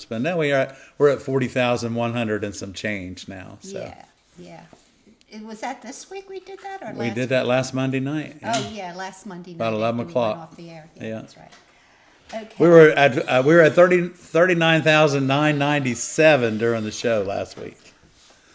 But now we're at 40,100 and some change now. So Yeah. Was that this week we did that, or last we did that last Monday night. Oh yeah, last Monday night. About 11 after we o'clock. went off the air. Yeah. That's right. Okay. We were at 39,997 during the show last week.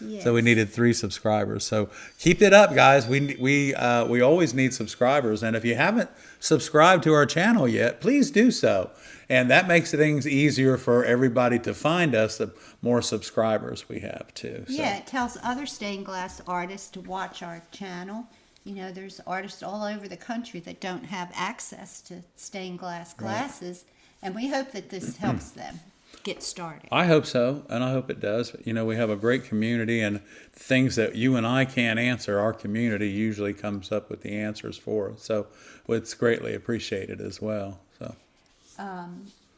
Yes. So we needed 3 subscribers. So keep it up, guys. We always need subscribers, and if you haven't subscribed to our channel yet, please do so. And that makes things easier for everybody to find us. The more subscribers we have too. So. Yeah, it tells other stained glass artists to watch our channel. You know, there's artists all over the country that don't have access to stained glass glasses, and we hope that this helps them get started. I hope so, and I hope it does. You know, we have a great community, and things that you and I can't answer, our community usually comes up with the answers for us. So it's greatly appreciated as well. So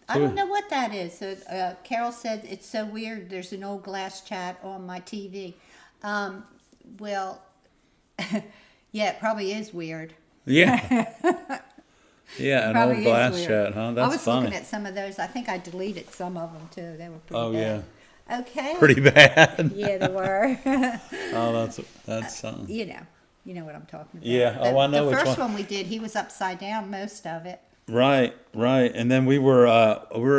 I don't know what that is. So, Carol said it's so weird. There's an old glass chat on my TV. Well, yeah, it probably is weird. yeah, yeah, an old Probably is glass weird. chat, huh? That's I was funny. looking at some of those. I think I deleted some of them too. They were pretty Oh, bad. Okay. Pretty bad. Yeah, they were. Oh, that's something. You know what I'm talking about. Yeah. Oh, I know The which first one. one we did, he was upside down most of it. Right. And then we were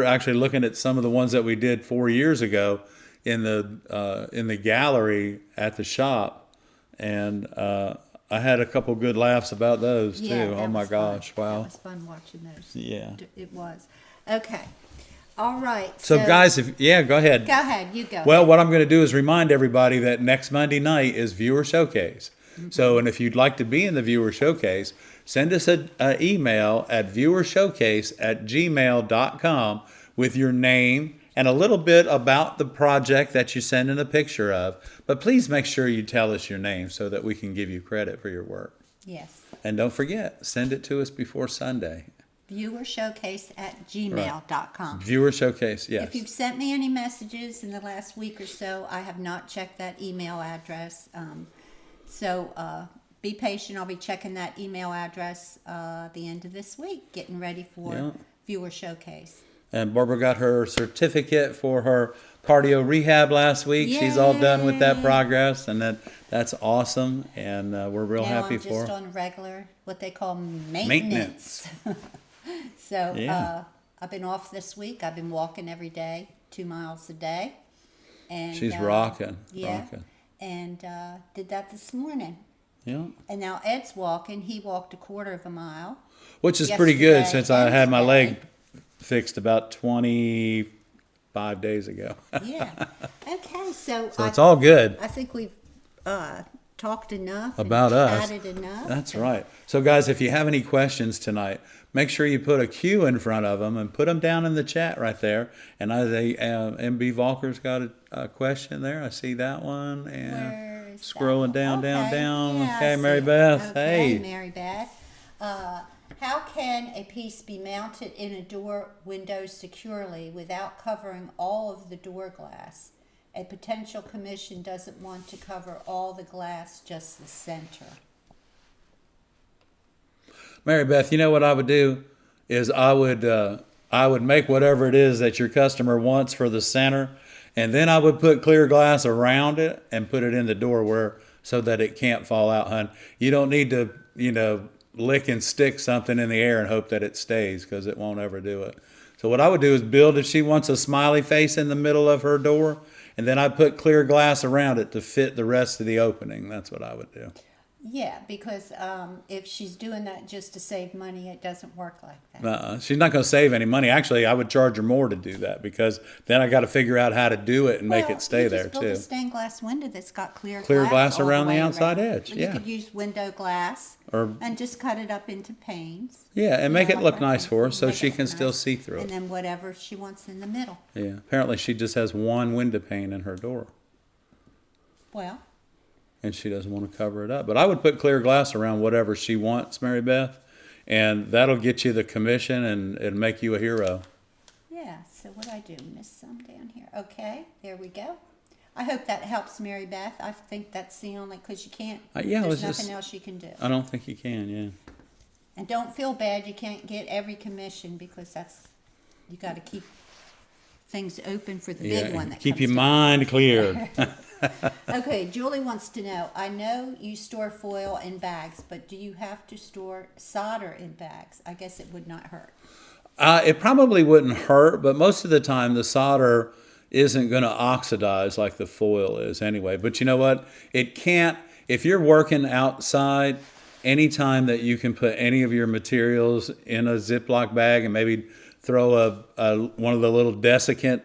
actually looking at some of the ones that we did 4 years ago in the gallery at the shop, and I had a couple good laughs about those too. Yeah, Oh that my was fun. gosh! Wow. That was fun watching those. Yeah. It was. Okay. All right. So guys, go ahead. Go ahead. You go. Well, what I'm going to do is remind everybody that next Monday night is Viewer Showcase. So, and if you'd like to be in the Viewer Showcase, send us an email at viewershowcase@gmail.com with your name and a little bit about the project that you send in a picture of. But please make sure you tell us your name so that we can give you credit for your work. Yes. And don't forget, send it to us before Sunday. Viewershowcase@gmail.com. Viewer Showcase, yes. If you've sent me any messages in the last week or so, I have not checked that email address. So be patient. I'll be checking that email address the end of this week, getting ready for Viewer Showcase. And Barbara got her certificate for her cardio rehab last week. Yay. She's all done with that progress, and that's awesome. And we're real happy for her. I'm just on regular, what they call maintenance. So I've been off this week. I've been walking every day, 2 miles a day. And she's rocking. Yeah. And did that this morning. Yeah. And now Ed's walking. He walked a quarter of a mile. Which is pretty good since I had my leg fixed about 25 days ago. Yeah. Okay. So it's all good. I think we've talked enough about us. Chatted enough. That's right. So guys, if you have any questions tonight, make sure you put a Q in front of them and put them down in the chat right there. And MB Volker's got a question there. I see that one. And scrolling down. Yeah, okay, Mary Beth. Okay, hey. Mary Beth. How can a piece be mounted in a door window securely without covering all of the door glass? A potential commission doesn't want to cover all the glass, just the center. Mary Beth, you know what I would do is I would make whatever it is that your customer wants for the center, and then I would put clear glass around it and put it in the door so that it can't fall out, hon. You don't need to, lick and stick something in the air and hope that it stays, because it won't ever do it. So what I would do is build, if she wants a smiley face in the middle of her door, and then I put clear glass around it to fit the rest of the opening. That's what I would do. Yeah, because if she's doing that just to save money, it doesn't work like that. She's not going to save any money. Actually, I would charge her more to do that, because then I got to figure out how to do it and make it stay there too. Build a stained glass window that's got clear glass around the way outside edge. You Yeah, could use window glass and just cut it up into panes. Yeah, and make it look nice for her so she can still see through it. And then whatever she wants in the middle. Yeah, apparently she just has one window pane in her door. Well. And she doesn't want to cover it up. But I would put clear glass around whatever she wants, Mary Beth, and that'll get you the commission and make you a hero. Yeah, so what I do, miss some down here. Okay, there we go. I hope that helps, Mary Beth. I think that's the only, because you can't, there's nothing else you can do. I don't think you can, yeah. And don't feel bad you can't get every commission, because you got to keep things open for the big one that keep comes your down. mind clear. Okay, Julie wants to know, I know you store foil in bags, but do you have to store solder in bags? I guess it would not hurt. It probably wouldn't hurt, but most of the time the solder isn't going to oxidize like the foil is anyway. But you know what? It can't, if you're working outside, anytime that you can put any of your materials in a Ziploc bag and maybe throw one of the little desiccant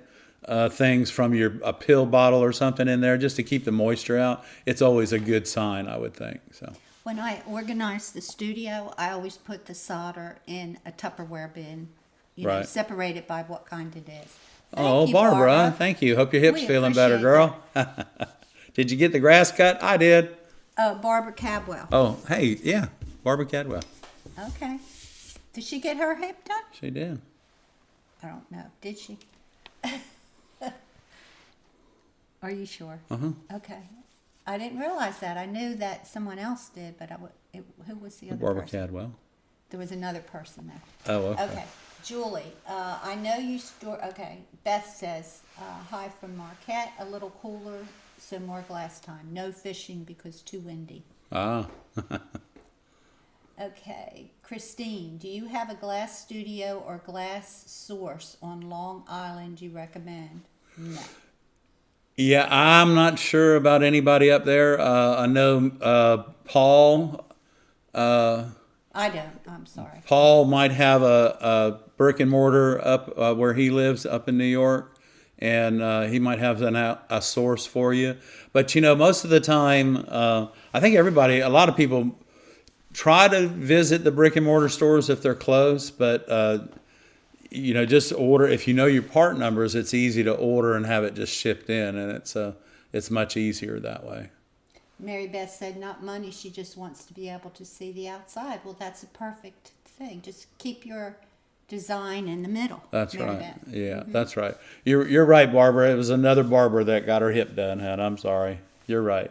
things from a pill bottle or something in there just to keep the moisture out, it's always a good sign, I would think. So When I organize the studio, I always put the solder in a Tupperware bin, Right. separated by what kind it is. oh, Thank you, Barbara, thank you. Hope your hip's We feeling better, appreciate girl. Did you get the grass cut? I did. Barbara Cadwell. Oh, hey, yeah, Barbara Cadwell. Okay. Did she get her hip done? She did. I don't know. Did she? Are you sure? Uh-huh. Okay. I didn't realize that. I knew that someone else did, but who was the other Barbara person? Cadwell. There was another person there. Oh, okay. Okay. Julie, I know you store, okay, Beth says, hi from Marquette, a little cooler, so more glass time. No fishing because too windy. Ah. Okay, Christine, do you have a glass studio or glass source on Long Island you recommend? No. Yeah, I'm not sure about anybody up there. I know Paul. I don't, I'm sorry. Paul might have a brick and mortar up where he lives up in New York, and he might have a source for you. But you know, most of the time, I think a lot of people try to visit the brick and mortar stores if they're close, but you know, just order. If you know your part numbers, it's easy to order and have it just shipped in, and it's much easier that way. Mary Beth said not money, she just wants to be able to see the outside. Well, that's a perfect thing. Just keep your design in the middle. That's Mary right. Beth. Yeah, That's right. You're right, Barbara. It was another Barbara that got her hip done, hon. I'm sorry. You're right.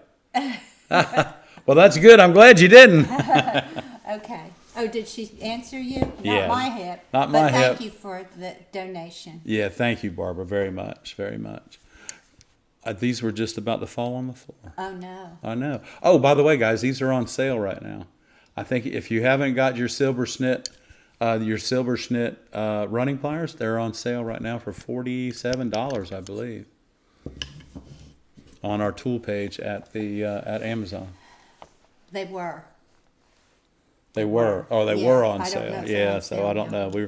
Well, that's good. I'm glad you didn't. Okay. Oh, did she answer you? Not Yeah. my hip. Not my but thank hip. you for the donation. Yeah, thank you, Barbara, very much, very much. These were just about to fall on the floor. Oh, no. I know. Oh, by the way, guys, these are on sale right now. I think if you haven't got your silver snit running pliers, they're on sale right now for $47, I believe, on our tool page at Amazon. They were. They were. Oh, they Yeah, were on I don't know sale. if they're Yeah, on so sale I don't now. know.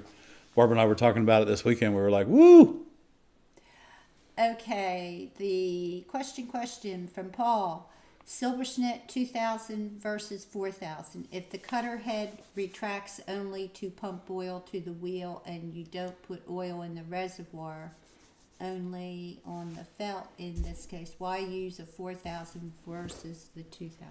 Barbara and I were talking about it this weekend. We were like, woo! Okay. The question from Paul. Silversnit 2000 versus 4000. If the cutter head retracts only to pump oil to the wheel and you don't put oil in the reservoir, only on the felt in this case, why use a 4000 versus the 2000?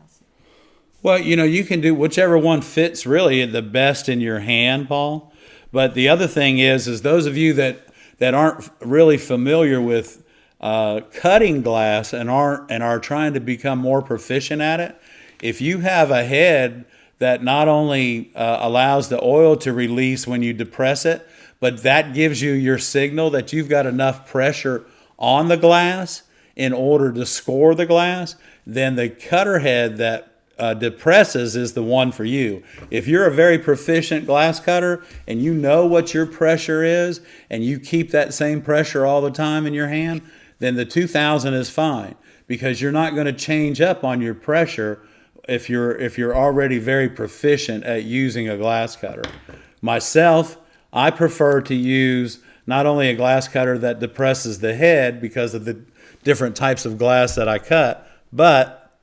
Well, you know, you can do whichever one fits really the best in your hand, Paul. But the other thing is those of you that aren't really familiar with cutting glass and are trying to become more proficient at it, if you have a head that not only allows the oil to release when you depress it, but that gives you your signal that you've got enough pressure on the glass in order to score the glass, then the cutter head that depresses is the one for you. If you're a very proficient glass cutter and you know what your pressure is and you keep that same pressure all the time in your hand, then the 2000 is fine, because you're not going to change up on your pressure if you're already very proficient at using a glass cutter. Myself, I prefer to use not only a glass cutter that depresses the head because of the different types of glass that I cut, but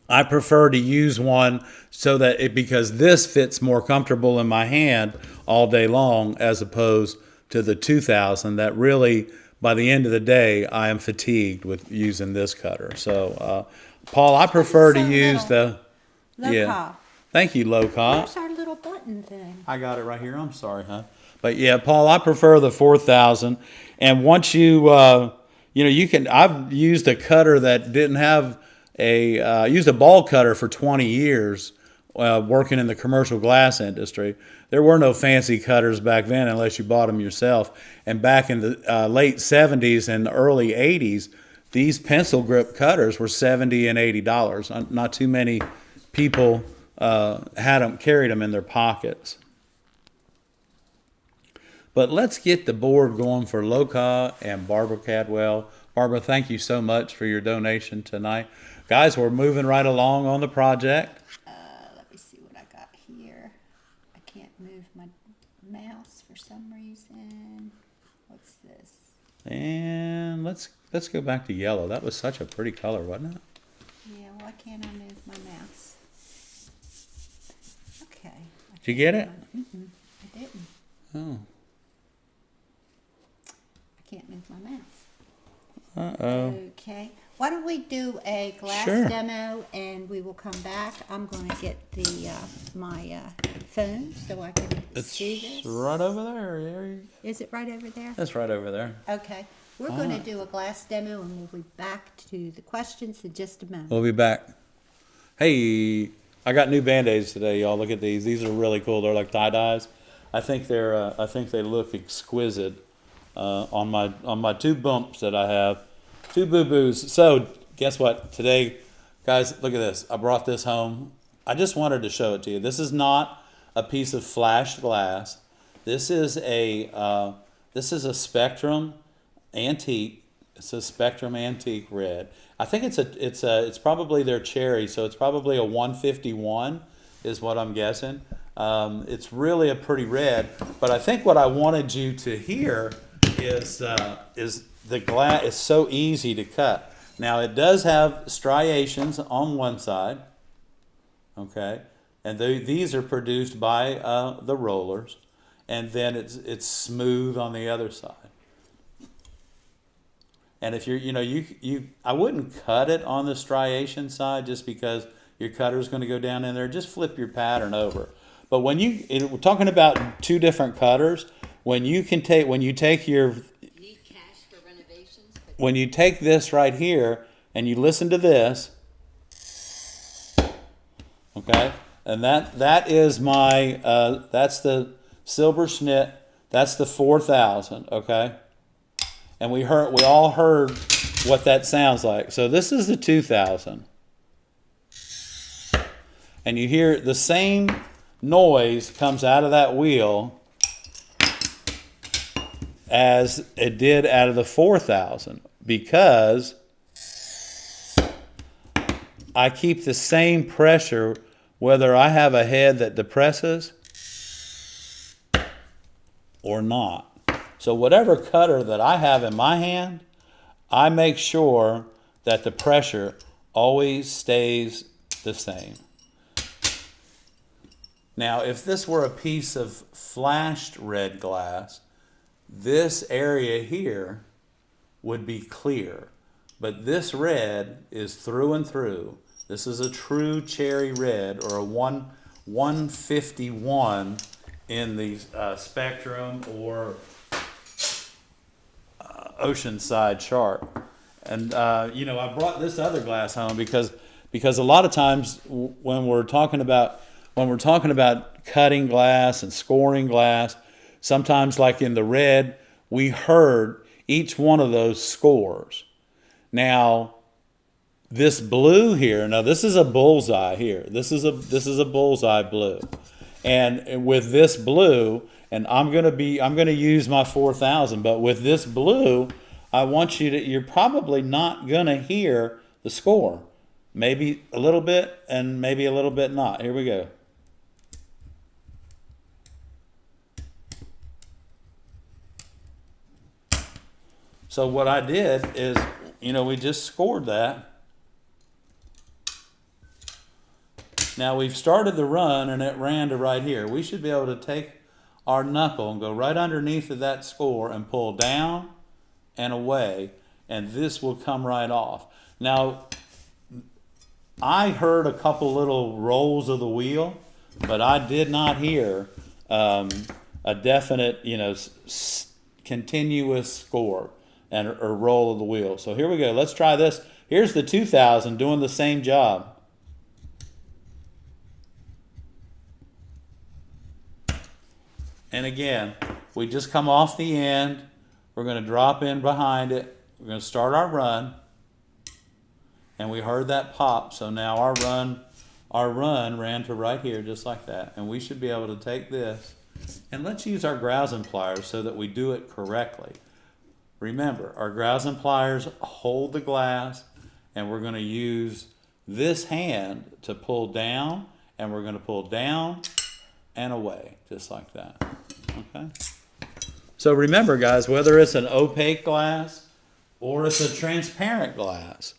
I prefer to use one so that because this fits more comfortable in my hand all day long, as opposed to the 2000 that really, by the end of the day, I am fatigued with using this cutter. So, Paul, I prefer to use the Low-cost. Thank you, low cost. Where's our little button thing? I got it right here. I'm sorry, huh? But yeah, Paul, I prefer the 4000. And once you can. I've used a cutter that didn't have used a ball cutter for 20 years working in the commercial glass industry, there were no fancy cutters back then unless you bought them yourself. And back in the late 70s and early 80s, these pencil grip cutters were $70 and $80. Not too many people carried them in their pockets. But let's get the board going for Loka and Barbara Cadwell. Barbara, thank you so much for your donation tonight. Guys, we're moving right along on the project. Let me see what I got here. I can't move my mouse for some reason. What's this? And let's go back to yellow. That was such a pretty color, wasn't it? Yeah, why can't I move my mouse? Okay. Did you get it? I didn't. Oh. I can't move my mouse. Uh-oh. Okay. Why don't we do a glass Sure. demo and we will come back. I'm going to get the my phone so I can see It's this. right over there. Is it right over there? That's right over there. Okay. We're going to do a glass demo and we'll be back to the questions in just a moment. We'll be back. Hey, I got new Band-Aids today, y'all. Look at these. These are really cool. They're like tie-dyes. I think they look exquisite on my two bumps that I have. Two boo-boos. So, guess what? Today, guys, look at this. I brought this home. I just wanted to show it to you. This is not a piece of flashed glass. This is a Spectrum antique. It's a Spectrum antique red. I think it's probably their cherry, so it's probably a 151 is what I'm guessing. It's really a pretty red, but I think what I wanted you to hear is the glass is so easy to cut. Now it does have striations on one side, okay, and these are produced by the rollers, and then it's smooth on the other side. And if I wouldn't cut it on the striation side just because your cutter's going to go down in there. Just flip your pattern over. But we're talking about two different cutters. When you take this right here and you listen to this, okay, and that is my that's the Silver Snit. That's the 4000, okay, and we all heard what that sounds like. So this is the 2000, and you hear the same noise comes out of that wheel as it did out of the 4000 because I keep the same pressure whether I have a head that depresses or not. So whatever cutter that I have in my hand, I make sure that the pressure always stays the same. Now, if this were a piece of flashed red glass, this area here would be clear. But this red is through and through. This is a true cherry red, or a 151 in the Spectrum or Oceanside Sharp. And I brought this other glass home because a lot of times when we're talking about cutting glass and scoring glass, sometimes like in the red, we heard each one of those scores. Now, this blue here, now this is a bullseye here. This is a bullseye blue. And with this blue, and I'm gonna use my 4000, but with this blue, I want you're probably not gonna hear the score. Maybe a little bit and maybe a little bit not. Here we go. So what I did is, we just scored that. Now we've started the run and it ran to right here. We should be able to take our knuckle and go right underneath of that score and pull down and away, and this will come right off. Now, I heard a couple little rolls of the wheel, but I did not hear a definite, continuous score or roll of the wheel. So here we go. Let's try this. Here's the 2000 doing the same job. And again, we just come off the end. We're going to drop in behind it. We're going to start our run. And we heard that pop. So now our run ran to right here just like that. And we should be able to take this. And let's use our grousing pliers so that we do it correctly. Remember, our grousing pliers hold the glass, and we're going to use this hand to pull down, and we're going to pull down and away, just like that. Okay? So remember, guys, whether it's an opaque glass or it's a transparent glass,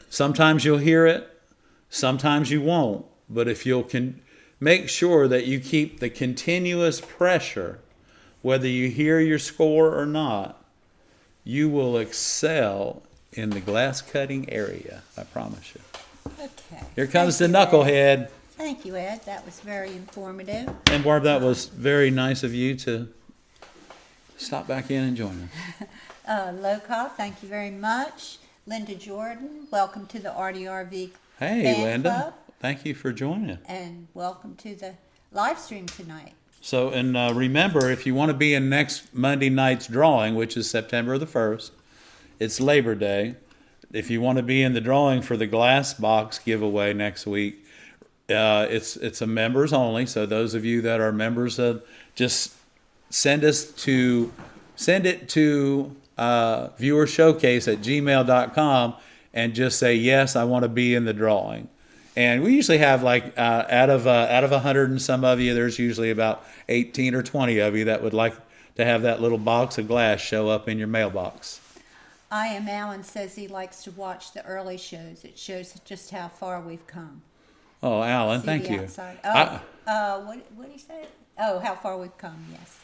sometimes you'll hear it, sometimes you won't. But if you'll make sure that you keep the continuous pressure, whether you hear your score or not, you will excel in the glass cutting area. I promise you. Okay. Here comes the Ed. knucklehead. Thank you, Ed. That was very informative. And Barb, that was very nice of you to stop back in and join us. Loka, thank you very much. Linda Jordan, welcome to the ARTyRV Hey, Fan Linda. Club, Thank you for joining. and welcome to the live stream tonight. So, and remember, if you want to be in next Monday night's drawing, which is September the 1st, it's Labor Day. If you want to be in the drawing for the glass box giveaway next week, it's a members only. So those of you that are members, just send it to viewershowcase@gmail.com and just say, yes, I want to be in the drawing. And we usually have like out of 100 and some of you, there's usually about 18 or 20 of you that would like to have that little box of glass show up in your mailbox. I Am Alan says he likes to watch the early shows. It shows just how far we've come. Oh, Alan, See thank the you. outside. I- What did he say? Oh, how far we've come, yes.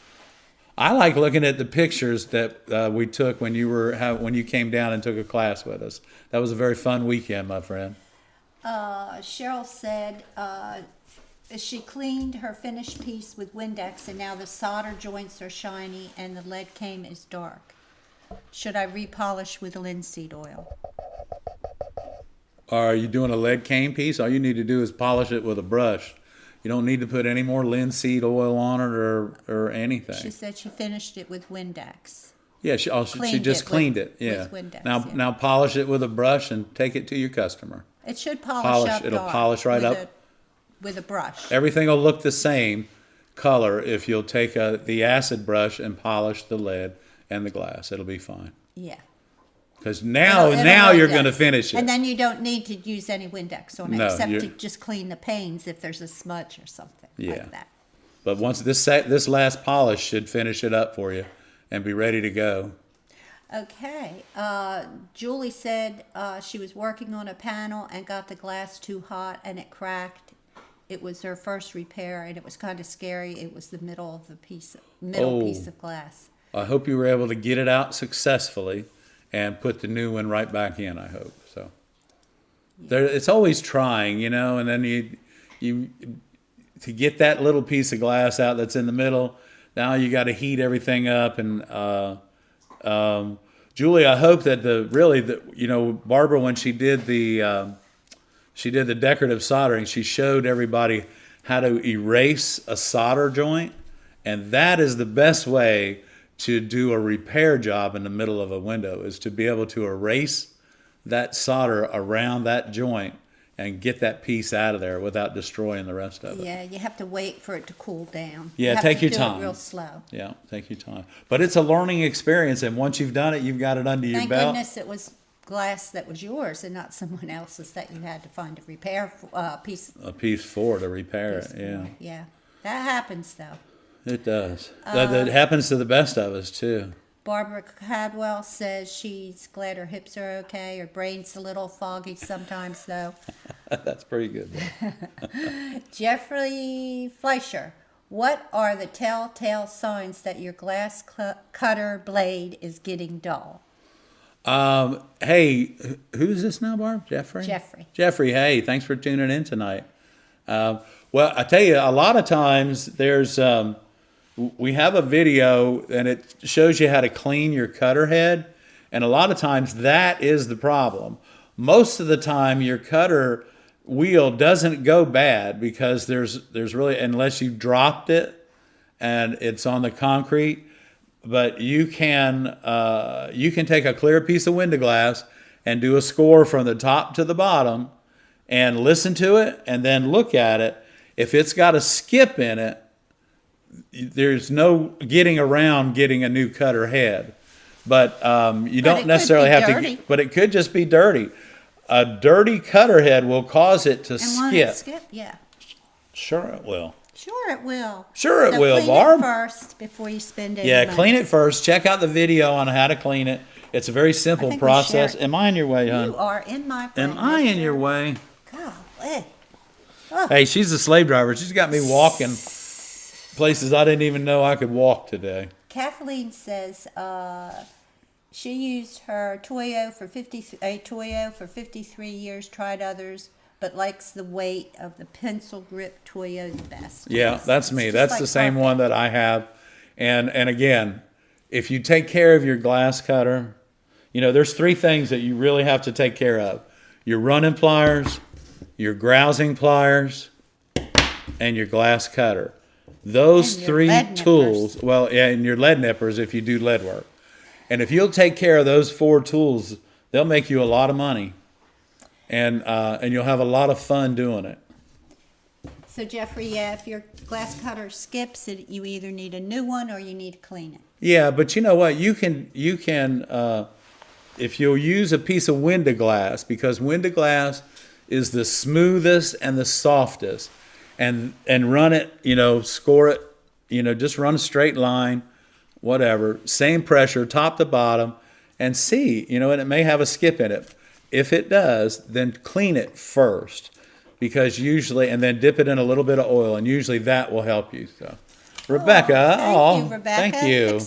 I like looking at the pictures that we took when you came down and took a class with us. That was a very fun weekend, my friend. Cheryl said she cleaned her finished piece with Windex, and now the solder joints are shiny and the lead came is dark. Should I repolish with linseed oil? Are you doing a lead cane piece? All you need to do is polish it with a brush. You don't need to put any more linseed oil on it or anything. She said she finished it with Windex. Yeah, she just cleaned it. Yeah. with Windex, now yeah. now polish it with a brush and take it to your customer. It should polish up It'll dark polish right with up. with a brush. Everything will look the same color if you'll take the acid brush and polish the lead and the glass. It'll be fine. Yeah. Because now It'll you're Windex. going to finish it. And then you don't need to use any Windex on it, No, except to you're- just clean the panes if there's a smudge or something Yeah. like that. But once this last polish should finish it up for you and be ready to go. Okay. Julie said she was working on a panel and got the glass too hot and it cracked. It was her first repair and it was kind of scary. It was the middle of the piece of glass. I hope you were able to get it out successfully and put the new one right back in, I hope. So it's always trying, and then you to get that little piece of glass out that's in the middle, now you got to heat everything up. And Julie, I hope that Barbara, when she did the decorative soldering, she showed everybody how to erase a solder joint, and that is the best way to do a repair job in the middle of a window, is to be able to erase that solder around that joint and get that piece out of there without destroying the rest of it. Yeah, you have to wait for it to cool down. Yeah, You have take to your do time. It real slow. Yeah, take your time. But it's a learning experience, and once you've done it, you've got it under your Thank belt. goodness it was glass that was yours and not someone else's that you had to find a repair piece. A piece for to repair it, piece yeah. for. Yeah, that happens though. It does. That happens to the best of us, too. Barbara Cadwell says she's glad her hips are okay. Her brain's a little foggy sometimes, though. That's pretty good. Jeffrey Fleischer, what are the telltale signs that your glass cutter blade is getting dull? Hey, who's this now, Barb? Jeffrey? Jeffrey, hey, thanks for tuning in tonight. Well, I tell you, a lot of times we have a video and it shows you how to clean your cutter head. And a lot of times that is the problem. Most of the time your cutter wheel doesn't go bad because there's really, unless you dropped it and it's on the concrete. But you can take a clear piece of window glass and do a score from the top to the bottom, and listen to it, and then look at it. If it's got a skip in it, there's no getting around getting a new cutter head. But you But it don't could necessarily be have dirty. to. But it could just be dirty. A dirty cutter head will cause it to And won't skip. it skip? Yeah. Sure, it will. Sure it will. Sure it So will, clean Barb. it first before you spend any Yeah, money. clean it first. Check out the video on how to clean it. It's a very simple think we process. share- Am I in your way, hon? You are in my way. Am I in your way? Golly. Hey, she's a slave driver. She's got me walking places I didn't even know I could walk today. Kathleen says she used her Toyo for 53 years, tried others, but likes the weight of the pencil grip Toyo the best. Yeah, that's me. It's just That's like the same carpet. one that I have. And again, if you take care of your glass cutter, there's 3 things that you really have to take care of. Your running pliers, your grousing pliers, and your glass cutter. Those And your 3 lead tools, well, yeah, and your lead nippers if you do lead work. And if you'll take care of those 4 tools, they'll make you a lot of money. And you'll have a lot of fun doing it. So Jeffrey, yeah, if your glass cutter skips, you either need a new one or you need to clean it. Yeah, but you know what? You can if you'll use a piece of window glass, because window glass is the smoothest and the softest, and run it, score it, just run a straight line, whatever, same pressure, top to bottom, and see, and it may have a skip in it. If it does, then clean it first, because usually, and then dip it in a little bit of oil, and usually that will help you. So, Rebecca, Thank you, Rebecca. thank you.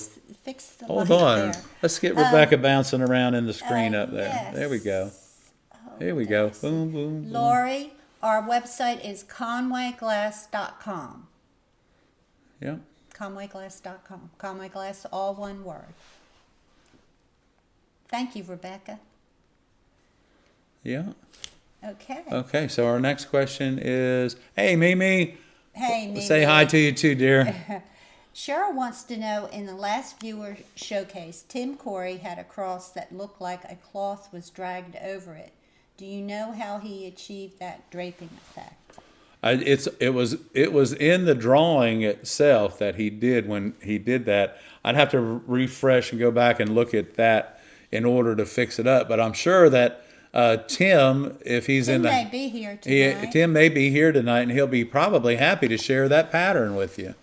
Fix the Hold light on. there. Let's get Rebecca bouncing around in the screen up there. Yes. There we go. Here we go. Boom, boom, boom. Lori, our website is conwayglass.com. Yep. Conwayglass.com. Conway Glass, all one word. Thank you, Rebecca. Yeah. Okay. Okay, so our next question is, hey, Mimi. Hey, Mimi. Say hi to you too, dear. Cheryl wants to know, in the last viewer showcase, Tim Corey had a cross that looked like a cloth was dragged over it. Do you know how he achieved that draping effect? It was in the drawing itself that he did when he did that. I'd have to refresh and go back and look at that in order to fix it up. But I'm sure that Tim, if he's Tim may be here tonight. Tim may be here tonight, and he'll be probably happy to share that pattern with you.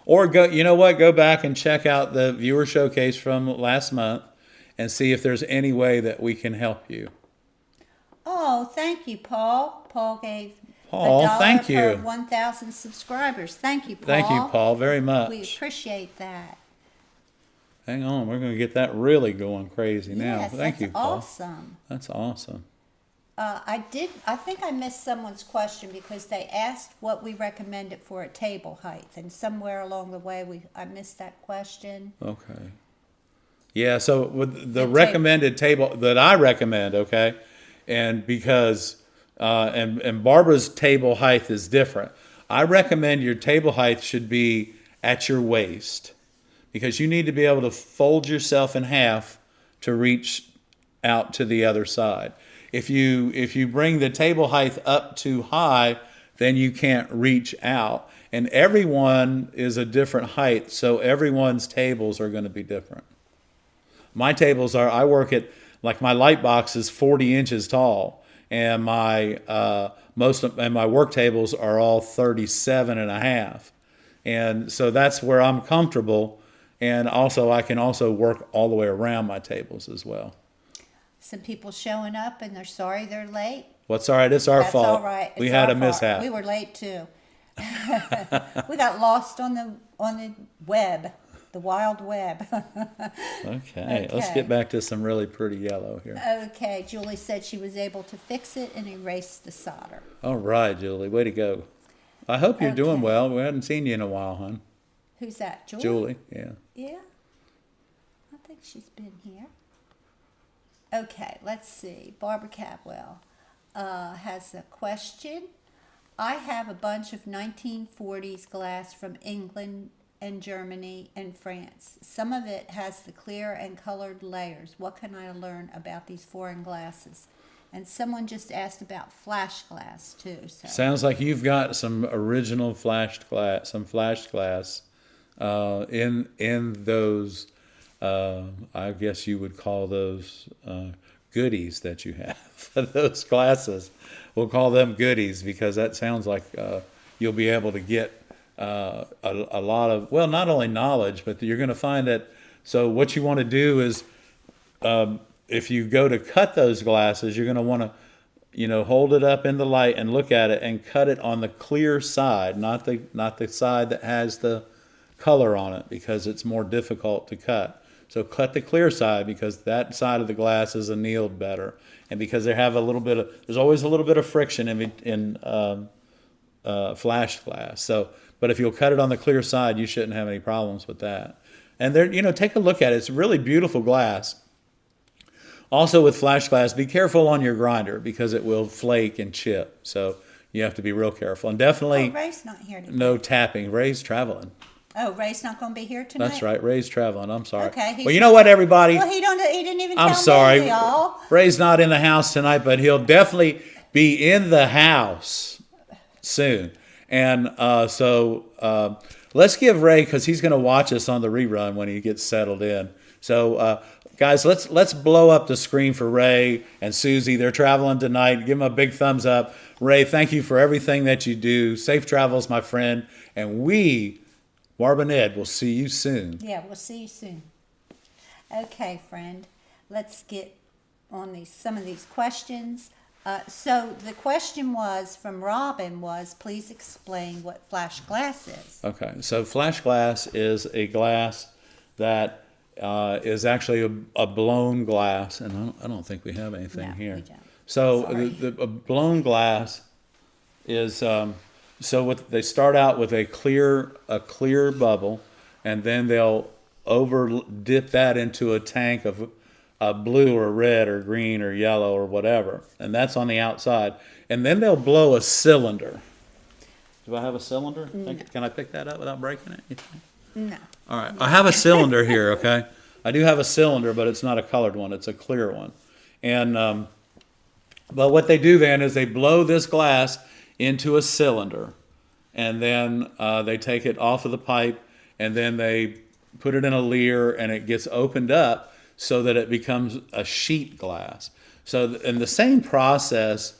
Or go back and check out the viewer showcase from last month and see if there's any way that we can help you. Oh, thank you, Paul. Paul gave Paul, $1 thank per you. 1,000 subscribers. Thank you, Paul. Thank you, Paul, very much. We appreciate that. Hang on, we're going to get that really going crazy now. Yes, Thank you, that's Paul. awesome. That's awesome. I think I missed someone's question because they asked what we recommended for a table height, and somewhere along the way I missed that question. Okay. Yeah, so with the The recommended table that I recommend, okay, and because and Barbara's table height is different. I recommend your table height should be at your waist, because you need to be able to fold yourself in half to reach out to the other side. If you bring the table height up too high, then you can't reach out. And everyone is a different height, so everyone's tables are going to be different. My tables are, I work at, like, my light box is 40 inches tall, and my my work tables are all 37 and a half. And so that's where I'm comfortable, and also I can also work all the way around my tables as well. Some people showing up and they're sorry they're late. What's all right? It's our That's fault. all right. We It's had our a fault. mishap. We were late too. We got lost on the web, the wild web. Okay, let's Okay. get back to some really pretty yellow here. Okay, Julie said she was able to fix it and erase the solder. All right, Julie, way to go. I hope you're doing Okay. well. We hadn't seen you in a while, hon. Who's that, Julie? Julie, yeah. Yeah, I think she's been here. Okay, let's see. Barbara Capwell has a question. I have a bunch of 1940s glass from England and Germany and France. Some of it has the clear and colored layers. What can I learn about these foreign glasses? And someone just asked about flash glass too. So Sounds like you've got some original flashed glass, some flashed glass in those. I guess you would call those goodies that you have. Those glasses, we'll call them goodies because that sounds like you'll be able to get a lot of, well, not only knowledge, but you're going to find that. So what you want to do is, if you go to cut those glasses, you're going to want to, hold it up in the light and look at it and cut it on the clear side, not the side that has the color on it, because it's more difficult to cut. So cut the clear side because that side of the glass is annealed better, and because there's always a little bit of friction in flashed glass. So, but if you'll cut it on the clear side, you shouldn't have any problems with that. And there, take a look at it. It's really beautiful glass. Also with flash glass, be careful on your grinder because it will flake and chip. So you have to be real careful. And definitely Ray's not here today. no tapping. Ray's traveling. Oh, Ray's not going to be here tonight? That's right. Ray's traveling. I'm sorry. Okay. Well, you know what, everybody? Well, he didn't even I'm tell sorry. me, y'all. Ray's not in the house tonight, but he'll definitely be in the house soon. And so let's give Ray, because he's going to watch us on the rerun when he gets settled in. So, guys, let's blow up the screen for Ray and Susie. They're traveling tonight. Give them a big thumbs up. Ray, thank you for everything that you do. Safe travels, my friend. And we, Barb and Ed, will see you soon. Yeah, we'll see you soon. Okay, friend. Let's get on some of these questions. So the question from Robin was, please explain what flash glass is. Okay, so flash glass is a glass that is actually a blown glass, and I don't think we have anything No, here. we don't. So Sorry. the blown glass is they start out with a clear bubble, and then they'll dip that into a tank of blue or red or green or yellow or whatever, and that's on the outside. And then they'll blow a cylinder. Do I have a cylinder? No. Can I pick that up without breaking it? You think? No. All right, I have a cylinder here, okay? I do have a cylinder, but it's not a colored one. It's a clear one. And but what they do then is they blow this glass into a cylinder, and then they take it off of the pipe, and then they put it in a leer, and it gets opened up so that it becomes a sheet glass. So, and the same process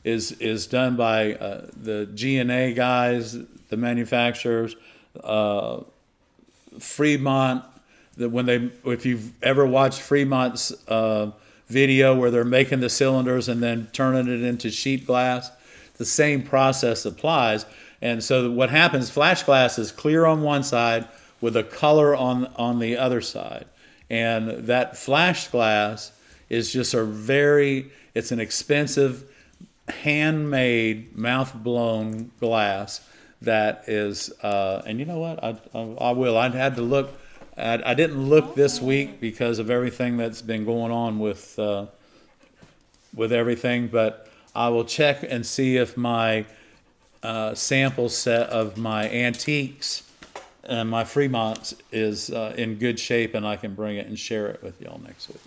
is done by the G&A guys, the manufacturers, Fremont. If you've ever watched Fremont's video where they're making the cylinders and then turning it into sheet glass, the same process applies. And so what happens, flash glass is clear on one side with a color on the other side. And that flash glass is just it's an expensive, handmade, mouth-blown glass that is, and you know what, I will. I had to look. I didn't look this week because of everything that's been going on with everything, but I will check and see if my sample set of my antiques and my Fremonts is in good shape, and I can bring it and share it with y'all next week.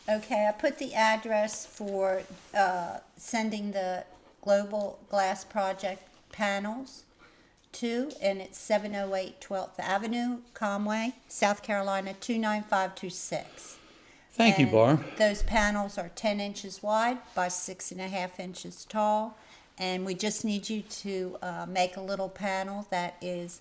Okay, I put the address for sending the Global Glass Project panels to, and it's 708 12th Avenue, Conway, South Carolina, 29526. Thank you, And Barb. Those panels are 10 inches wide by 6.5 inches tall, and we just need you to make a little panel that is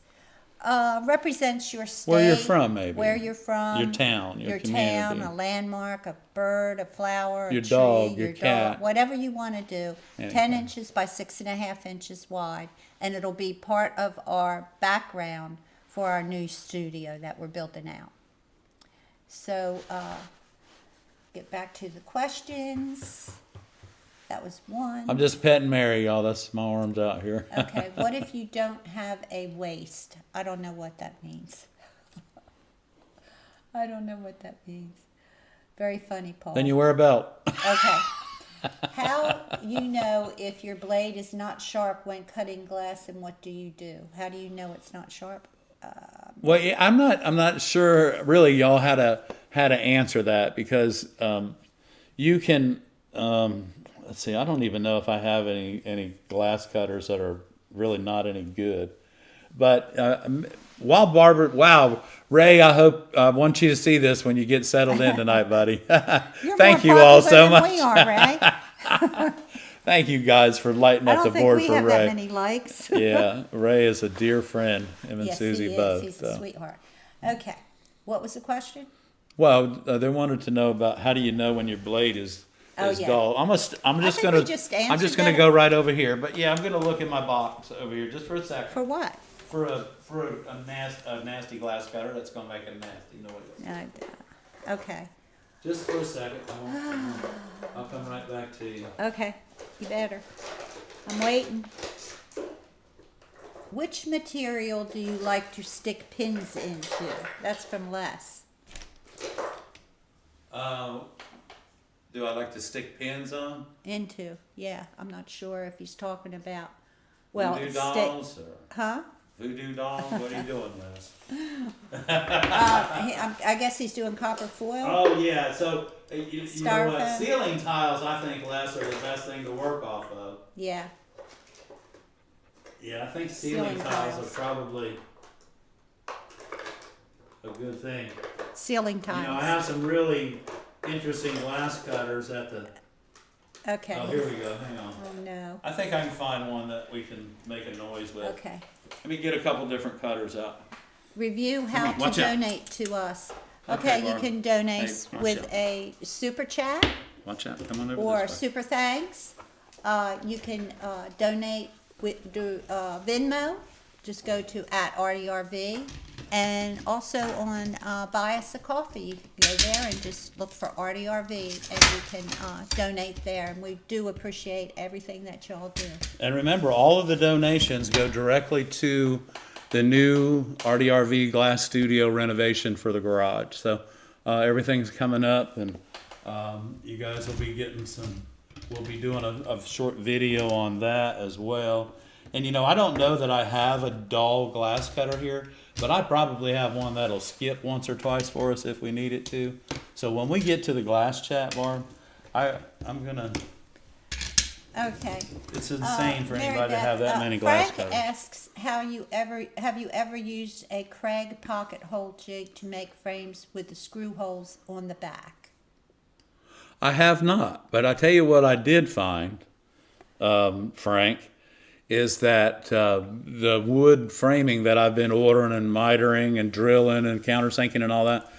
represents your state. Where you're from, maybe. Where you're from. Your town, your town, community. a landmark, a bird, a flower, Your a tree, dog, your cat. dog, whatever you want to do. Anything. 10 inches by 6.5 inches wide, and it'll be part of our background for our new studio that we're building out. So, get back to the questions. That was one. I'm just petting Mary, y'all. That's my arms out here. Okay, what if you don't have a waist? I don't know what that means. I don't know what that means. Very funny, Paul. Then you wear a belt. Okay. How you know if your blade is not sharp when cutting glass, and what do you do? How do you know it's not sharp? Well, yeah, I'm not sure really, y'all, how to answer that because you can. Let's see. I don't even know if I have any glass cutters that are really not any good. But while Barbara, wow, Ray, I want you to see this when you get settled in tonight, buddy. You're Thank more you all popular so than much. we are, Ray. Thank you guys for lighting I up the don't think board we for have Ray. that many likes. Yeah, Ray is a dear friend. Him and Yes, Susie he both. is. He's so. a sweetheart. Okay. What was the question? Well, they wanted to know about how do you know when your blade is Oh, yeah. dull. I'm just think we gonna just I'm answered just gonna that. go right over here. But yeah, I'm gonna look in my box over here just for a second For what? for a nasty glass cutter that's gonna make a nasty noise. Okay. Just for a second. I'll come right back to you. Okay. You better. I'm waiting. Which material do you like to stick pins into? That's from Les. Do I like to stick pins on? Into. Yeah. I'm not sure if he's talking about. Well, Voodoo stick. dolls or Huh? voodoo dolls? What are you doing, Liz? I guess he's doing copper foil. Oh yeah, so you know what? Styrofoam. Ceiling tiles, I think, Les, are the best thing to work off of. Yeah. Yeah, I think ceiling Ceiling tiles tiles. are probably a good thing. Ceiling You know, I tiles. have some really interesting glass cutters at the. Okay. Oh, here we go. Hang on. Oh no. I think I can find one that we can make a noise with. Okay. Let me get a couple different cutters out. Review how on, watch to out. donate to us. Okay, Okay, you Barb. can donate Hey, watch with out. a super chat Watch out. Come on over or this way. super thanks. You can donate with Venmo. Just go to @ARTyRV, and also on buy us a coffee. You can go there and just look for ARTyRV, and you can donate there. And we do appreciate everything that y'all do. And remember, all of the donations go directly to the new ARTyRV Glass Studio renovation for the garage. So everything's coming up, and you guys will be getting some. We'll be doing a short video on that as well. And you know, I don't know that I have a dull glass cutter here, but I probably have one that'll skip once or twice for us if we need it to. So when we get to the glass chat, Barb, I'm gonna. Okay. It's insane for Mary anybody to Beth, have that many glass Frank cutters. asks, have you ever used a Craig pocket hole jig to make frames with the screw holes on the back? I have not, but I tell you what I did find, Frank, is that the wood framing that I've been ordering and mitering and drilling and countersinking and all that,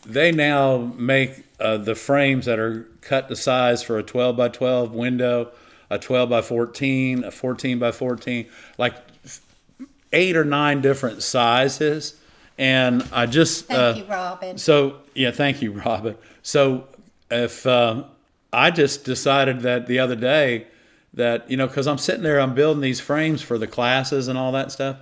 they now make the frames that are cut to size for a 12 by 12 window, a 12 by 14, a 14 by 14, like 8 or 9 different sizes. And I just Thank you, Robin. So yeah, thank you, Robin. So if I just decided that the other day that, you know, because I'm sitting there, I'm building these frames for the classes and all that stuff.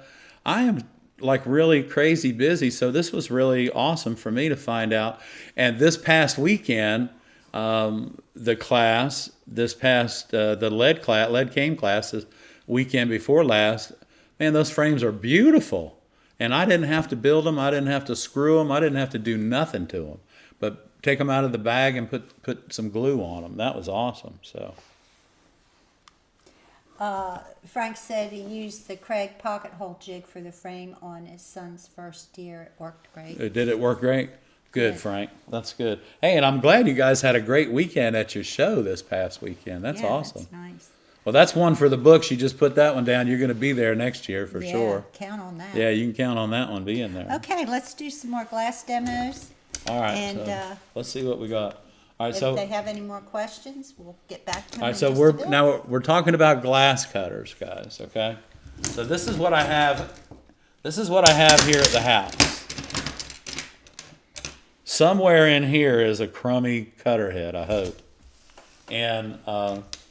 I am like really crazy busy. So this was really awesome for me to find out. And this past weekend, the class, the lead came class, this weekend before last, man, those frames are beautiful. And I didn't have to build them. I didn't have to screw them. I didn't have to do nothing to them, but take them out of the bag and put some glue on them. That was awesome. So. Frank said he used the Craig pocket hole jig for the frame on his son's first deer. It worked great. Did it work great? Good, Yeah. Frank. That's good. Hey, and I'm glad you guys had a great weekend at your show this past weekend. That's Yeah, awesome. That's nice. Well, that's one for the books. You just put that one down. You're going to be there next year for Yeah, sure. count on that. Yeah, you can count on that one being there. Okay, let's do some more glass demos. All right. And, so let's see what we got. All right. If So they have any more questions, we'll get back to them. all right. in So just a we're bit. now we're talking about glass cutters, guys. Okay. So this is what I have. This is what I have here at the house. Somewhere in here is a crummy cutter head, I hope. And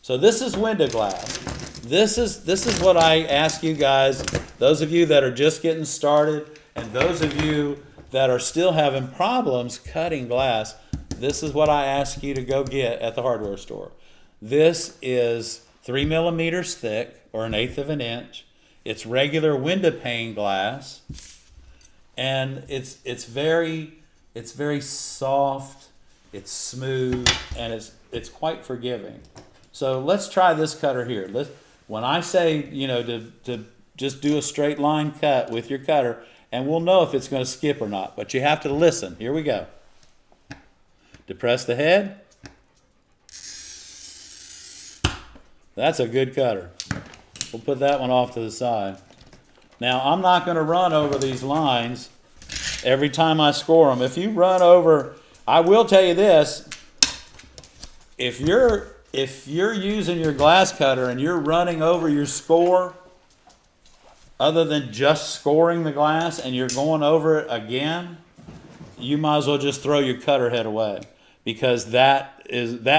so this is window glass. This is what I ask you guys, those of you that are just getting started, and those of you that are still having problems cutting glass. This is what I ask you to go get at the hardware store. This is 3 millimeters thick, or 1/8 of an inch. It's regular window pane glass, and it's very soft. It's smooth, and it's quite forgiving. So let's try this cutter here. When I say, to just do a straight line cut with your cutter, and we'll know if it's going to skip or not. But you have to listen. Here we go. Depress the head. That's a good cutter. We'll put that one off to the side. Now, I'm not going to run over these lines every time I score them. If you run over, I will tell you this. If you're using your glass cutter and you're running over your score, other than just scoring the glass, and you're going over it again, you might as well just throw your cutter head away, because that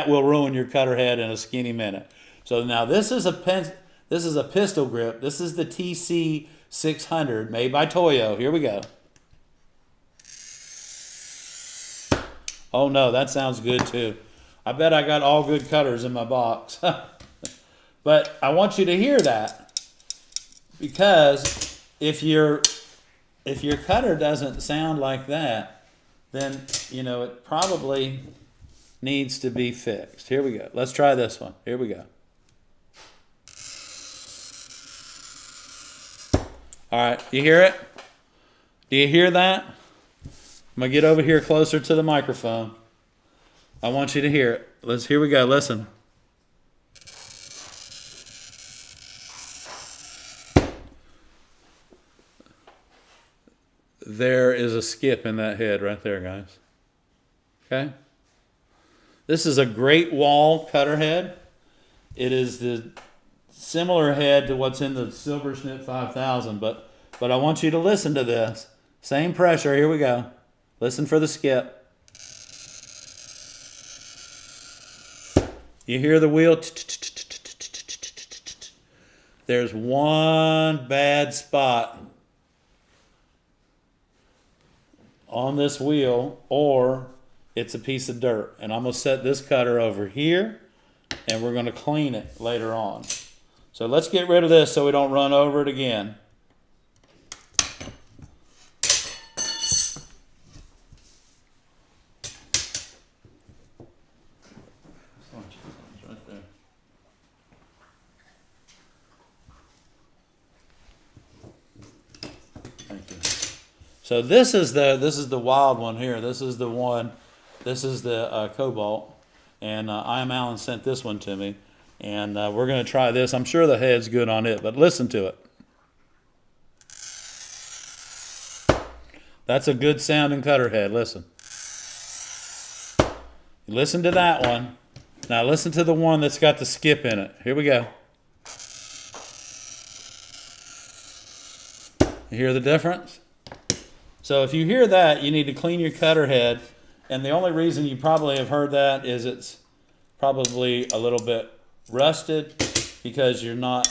will ruin your cutter head in a skinny minute. So now this is a pistol grip. This is the TC 600 made by Toyo. Here we go. Oh no, that sounds good too. I bet I got all good cutters in my box. But I want you to hear that, because if your cutter doesn't sound like that, then it probably needs to be fixed. Here we go. Let's try this one. Here we go. All right, you hear it? Do you hear that? I'm going to get over here closer to the microphone. I want you to hear it. Here we go. Listen. There is a skip in that head right there, guys. Okay? This is a Great Wall cutter head. It is the similar head to what's in the Silversmith 5000, but I want you to listen to this. Same pressure. Here we go. Listen for the skip. You hear the wheel? There's one bad spot on this wheel, or it's a piece of dirt. And I'm going to set this cutter over here, and we're going to clean it later on. So let's get rid of this so we don't run over it again. Right there. Thank you. So this is the wild one here. This is the one. This is the Cobalt, and I Am Allen sent this one to me. And we're going to try this. I'm sure the head's good on it, but listen to it. That's a good sounding cutter head. Listen. Listen to that one. Now listen to the one that's got the skip in it. Here we go. You hear the difference? So if you hear that, you need to clean your cutter head. And the only reason you probably have heard that is it's probably a little bit rusted, because you're not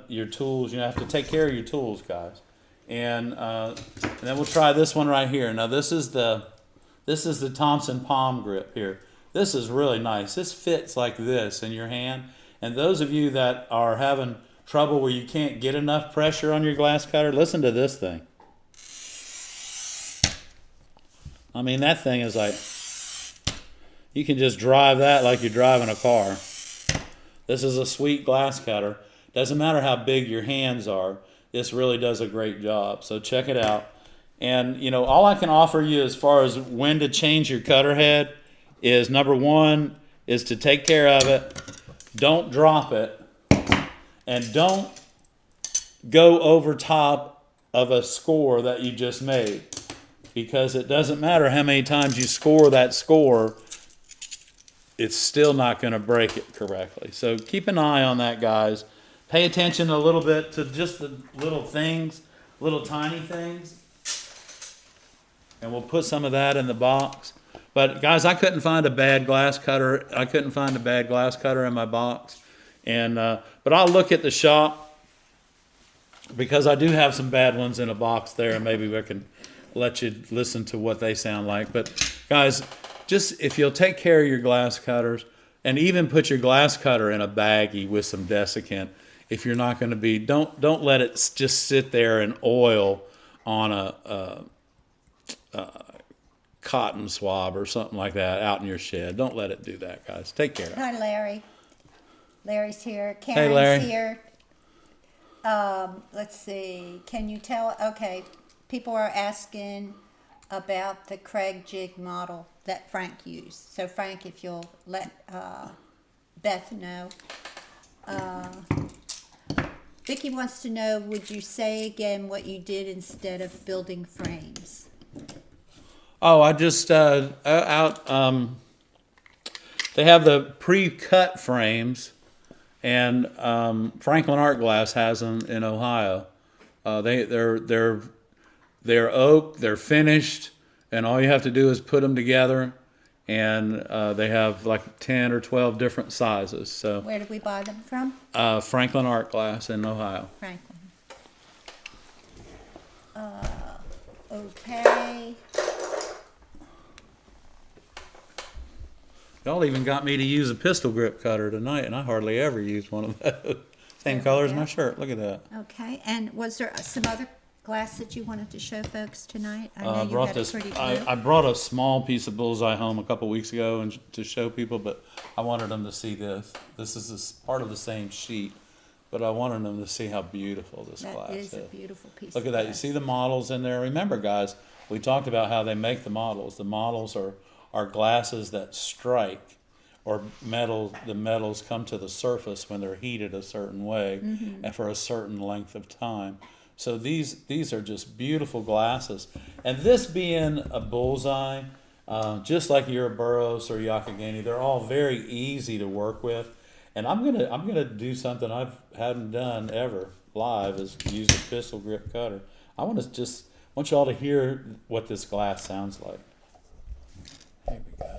your tools. You have to take care of your tools, guys. And then we'll try this one right here. Now this is the Thompson palm grip here. This is really nice. This fits like this in your hand. And those of you that are having trouble where you can't get enough pressure on your glass cutter, listen to this thing. I mean, that thing is like, you can just drive that like you're driving a car. This is a sweet glass cutter. Doesn't matter how big your hands are. This really does a great job. So check it out. And, all I can offer you as far as when to change your cutter head is, number one, is to take care of it. Don't drop it. And don't go over top of a score that you just made. Because it doesn't matter how many times you score that score, it's still not going to break it correctly. So keep an eye on that, guys. Pay attention a little bit to just the little things, little tiny things. And we'll put some of that in the box. But guys, I couldn't find a bad glass cutter. I couldn't find a bad glass cutter in my box. And but I'll look at the shop, because I do have some bad ones in a box there, and maybe we can let you listen to what they sound like. But guys, just if you'll take care of your glass cutters, And even put your glass cutter in a baggie with some desiccant. If you're not going to be, don't let it just sit there and oil on a cotton swab or something like that out in your shed. Don't let it do that, guys. Take care. Hi, Larry. Larry's here. Hey, Karen's Larry. here. Let's see. Can you tell? Okay, people are asking about the Craig jig model that Frank used. So Frank, if you'll let Beth know. Vicky wants to know, would you say again what you did instead of building frames? Oh, I just they have the pre-cut frames, and Franklin Art Glass has them in Ohio. They're oak, they're finished, and all you have to do is put them together, and they have like 10 or 12 different sizes. So Where did we buy them from? Franklin Art Glass in Ohio. Franklin. Okay. Y'all even got me to use a pistol grip cutter tonight, and I hardly ever use one of those. Same There color we as go. my shirt. Look at that. Okay, and was there some other glass that you wanted to show folks tonight? I I know you brought had this. a pretty blue. I brought a small piece of bullseye home a couple weeks ago and to show people, but I wanted them to see this. This is part of the same sheet, but I wanted them to see how beautiful this glass That is. is a beautiful piece Look of at that. You glass. see the models in there. Remember, guys, we talked about how they make the models. The models are glasses that strike, or metal. The metals come to the surface when they're heated a certain way and for a certain length of time. So these are just beautiful glasses. And this being a bullseye, just like your Burroughs or Yakagani, they're all very easy to work with. And I'm gonna do something I hadn't done ever live, is use a pistol grip cutter. I want y'all to hear what this glass sounds like. Here we go.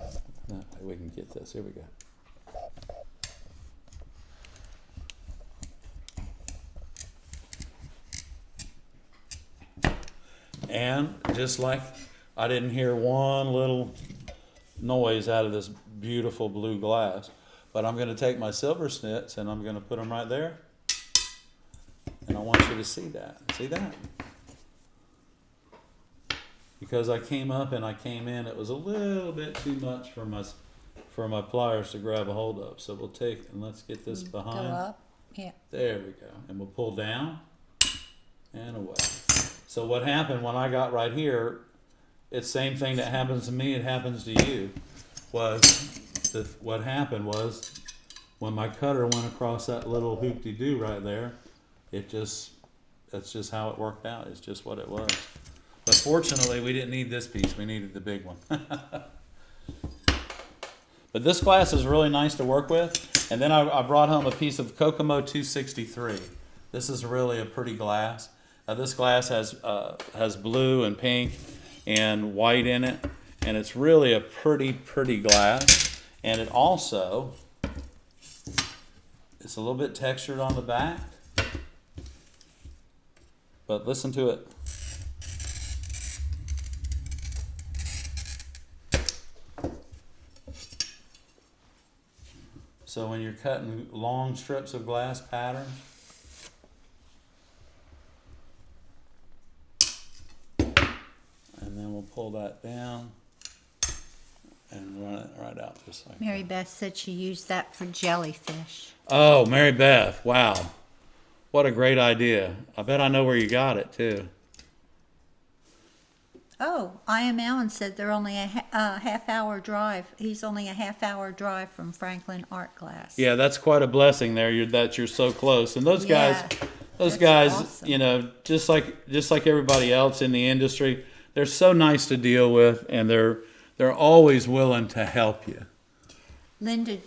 That way we can get this. Here we go. And just like I didn't hear one little noise out of this beautiful blue glass, but I'm going to take my silver snits and I'm going to put them right there. And I want you to see that. See that? Because I came up and I came in, it was a little bit too much for my pliers to grab a hold of. So we'll take, and let's get this Go behind. up. Yeah. There we go. And we'll pull down and away. So what happened when I got right here, it's same thing that happens to me, it happens to you, what happened was when my cutter went across that little hoop-de-doo right there, that's just how it worked out. It's just what it was. But fortunately, we didn't need this piece. We needed the big one. But this glass is really nice to work with. And then I brought home a piece of Kokomo 263. This is really a pretty glass. This glass has blue and pink and white in it. And it's really a pretty glass. And it also, it's a little bit textured on the back. But listen to it. So when you're cutting long strips of glass pattern, and then we'll pull that down and run it right out just like Mary Beth said she used that for jellyfish. Oh, Mary Beth, wow. What a great idea. I bet I know where you got it too. Oh, I am Allen said they're only a half-hour drive. He's only a half-hour drive from Franklin Art Glass. Yeah, that's quite a blessing there. You're so close. And those Yeah, guys, that's awesome. you know, just like everybody else in the industry, they're so nice to deal with, and they're always willing to help you. Linda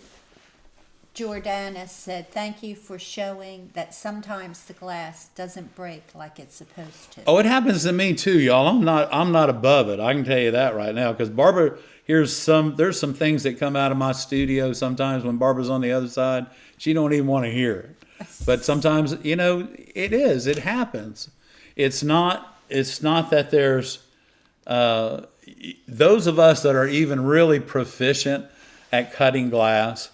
Jordanis said, "Thank you for showing that sometimes the glass doesn't break like it's supposed to." Oh, it happens to me too, y'all. I'm not above it. I can tell you that right now, because Barbara, there's some things that come out of my studio sometimes when Barbara's on the other side. She don't even want to hear it. But sometimes, you know, it happens. It's not that there's those of us that are even really proficient at cutting glass,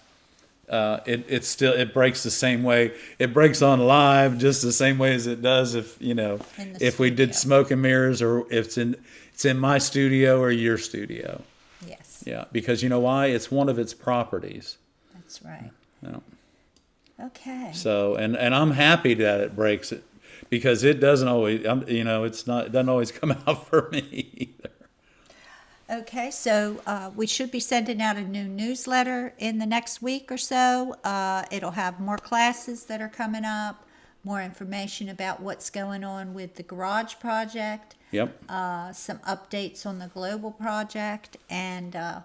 it breaks the same way. It breaks on live just the same way as it does if if we did studio. smoke and mirrors, or if it's in my studio or your studio. Yes, Yeah, because you know why? It's one of its properties. that's right. Yeah. Okay. So and I'm happy that it breaks it, because it doesn't always it doesn't always come out for me either. Okay, so we should be sending out a new newsletter in the next week or so. It'll have more classes that are coming up, more information about what's going on with the garage project, Yep. some updates on the global project, and the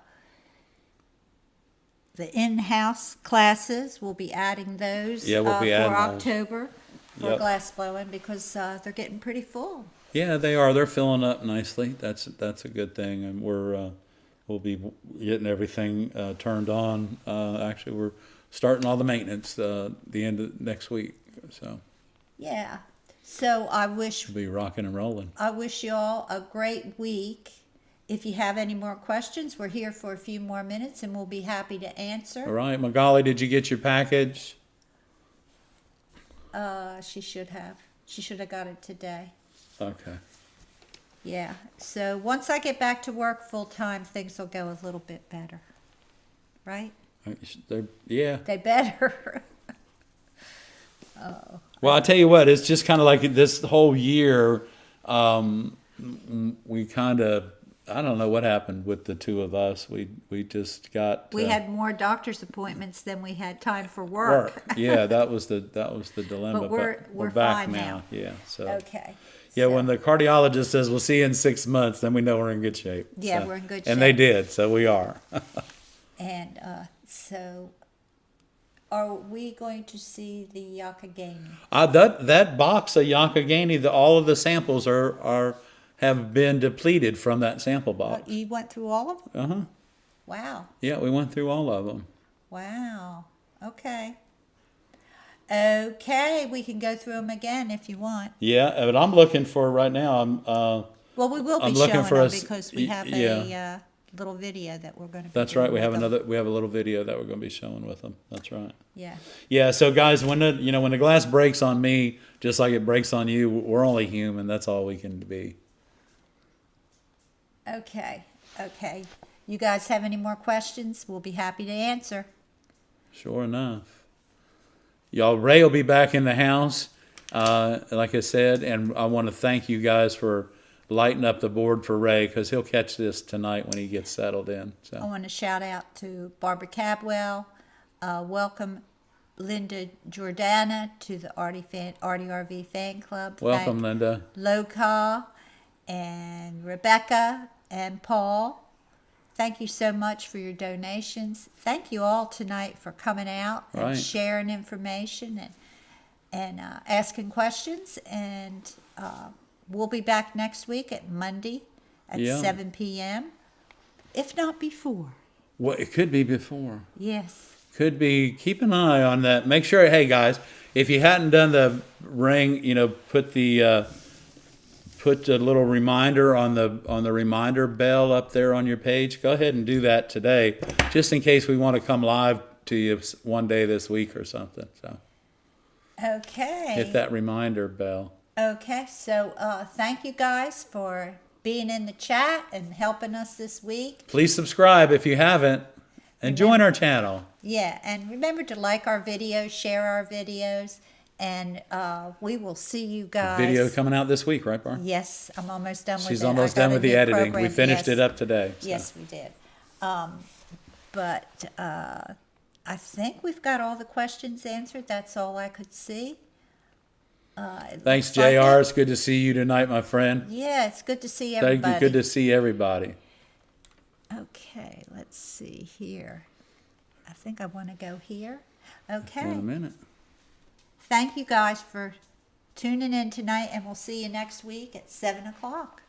in-house classes. We'll be adding those Yeah, we'll be for adding those. October for Yep. glass blowing, because they're getting pretty full. Yeah, they are. They're filling up nicely. That's a good thing, and we'll be getting everything turned on. Actually, we're starting all the maintenance the end of next week, so Yeah. So we'll be rocking and rolling. I wish you all a great week. If you have any more questions, we're here for a few more minutes and we'll be happy to answer. All right, Magali, did you get your package? She should have. She should have got it today. Okay. Yeah. So once I get back to work full time, things will go a little bit better. Right? Yeah. They better. Well, I tell you what, it's just kind of like this whole year. We kind of, I don't know what happened with the two of us. We just got. We had more doctor's appointments than we had time for work. Yeah, that was the dilemma. But we're back fine now. Yeah. So. Okay. Yeah, So- when the cardiologist says we'll see you in 6 months, then we know we're in good shape. Yeah, So- we're in good And they shape. did, so we are. And so, are we going to see the Yakagami? That box of Yakagani, all of the samples have been depleted from that sample box. You went through all of them? Uh-huh. Wow. Yeah, we went through all of them. Wow. Okay. Okay, we can go through them again if you want. Yeah, but I'm looking for right now. Well, we will I'm be looking showing for them us- because we have yeah. a little video that we're going to be That's doing right. We have with them. we have a little video that we're going to be showing with them. That's right. Yeah. Yeah. So guys, when the glass breaks on me, just like it breaks on you, we're only human. That's all we can be. Okay. Okay. You guys have any more questions? We'll be happy to answer. Sure enough. Y'all, Ray will be back in the house, like I said, and I want to thank you guys for lighting up the board for Ray, because he'll catch this tonight when he gets settled in. I So want to shout out to Barbara Cabwell. Welcome Linda Jordana to the ARTyRV fan club. welcome, Thank Linda. Loka and Rebecca and Paul. Thank you so much for your donations. Thank you all tonight for coming out and Right. sharing information and asking questions. And we'll be back next week at Monday at Yeah. 7 p.m., if not before. Well, it could be before. Yes. Could be. Keep an eye on that. Make sure. Hey guys, if you hadn't done the ring, put a little reminder on the reminder bell up there on your page. Go ahead and do that today, just in case we want to come live to you one day this week or something. So Okay. hit that reminder bell. Okay, so thank you guys for being in the chat and helping us this week. Please subscribe if you haven't, and join our channel. Yeah, and remember to like our videos, share our videos, and we will see you guys. Video coming out this week, right, Barb? Yes, I'm almost done with it. She's I almost got done a with the new editing. We program. finished Yes. it up today. So. Yes, we did. But I think we've got all the questions answered. That's all I could see. Thanks, looks like JR. it. It's good to see you tonight, my friend. Yeah, it's good to see Thank everybody. you. Good to see everybody. Okay, let's see here. I think I want to go here. In a Okay. minute. Thank you guys for tuning in tonight, and we'll see you next week at 7 o'clock.